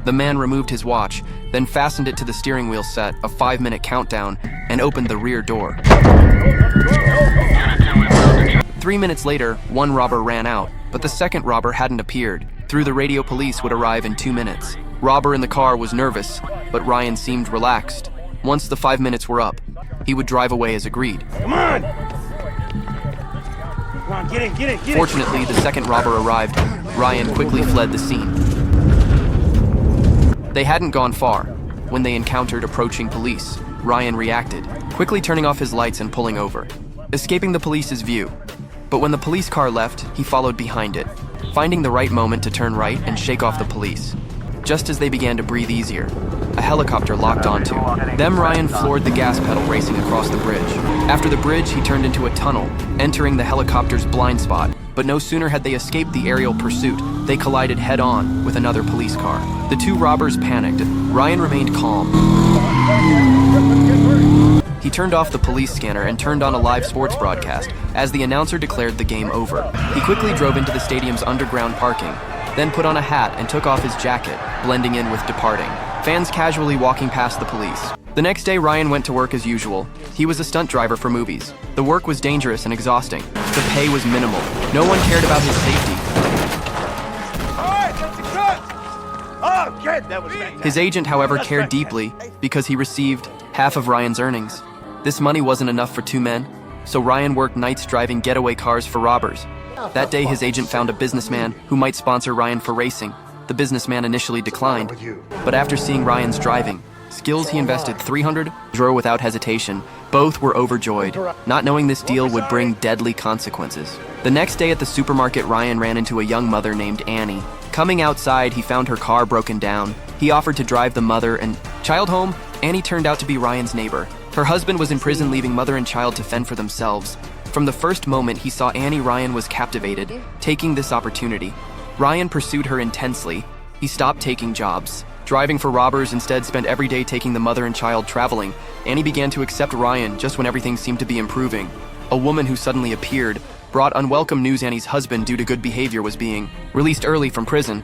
The man removed his watch, then fastened it to the steering wheel set a 5-minute countdown and opened the rear door. 3 minutes later, one robber ran out, but the second robber hadn't appeared. Through the radio, police would arrive in 2 minutes. Robber in the car was nervous, but Ryan seemed relaxed. Once the 5 minutes were up, he would drive away as agreed. Come on! Come on, get in. Fortunately, the second robber arrived. Ryan quickly fled the scene. They hadn't gone far when they encountered approaching police. Ryan reacted, quickly turning off his lights and pulling over, escaping the police's view. But when the police car left, he followed behind it, finding the right moment to turn right and shake off the police. Just as they began to breathe easier, a helicopter locked onto them. Ryan floored the gas pedal, racing across the bridge. After the bridge, he turned into a tunnel, entering the helicopter's blind spot. But no sooner had they escaped the aerial pursuit, they collided head-on with another police car. The two robbers panicked. Ryan remained calm. He turned off the police scanner and turned on a live sports broadcast as the announcer declared the game over. He quickly drove into the stadium's underground parking, then put on a hat and took off his jacket, blending in with departing. Fans casually walking past the police. The next day, Ryan went to work as usual. He was a stunt driver for movies. The work was dangerous and exhausting. The pay was minimal. No one cared about his safety. All right, that's a cut! Oh, good, that was fantastic. His agent, however, cared deeply because he received half of Ryan's earnings. This money wasn't enough for two men, so Ryan worked nights driving getaway cars for robbers. That day, his agent found a businessman who might sponsor Ryan for racing. The businessman initially declined, but after seeing Ryan's driving skills, he invested $300 without hesitation. Both were overjoyed, not knowing this deal would bring deadly consequences. The next day at the supermarket, Ryan ran into a young mother named Annie. Coming outside, he found her car broken down. He offered to drive the mother and child home. Annie turned out to be Ryan's neighbor. Her husband was in prison, leaving mother and child to fend for themselves. From the first moment he saw Annie, Ryan was captivated, taking this opportunity. Ryan pursued her intensely. He stopped taking jobs, driving for robbers, instead spent every day taking the mother and child traveling. Annie began to accept Ryan just when everything seemed to be improving. A woman who suddenly appeared brought unwelcome news. Annie's husband, due to good behavior, was being released early from prison.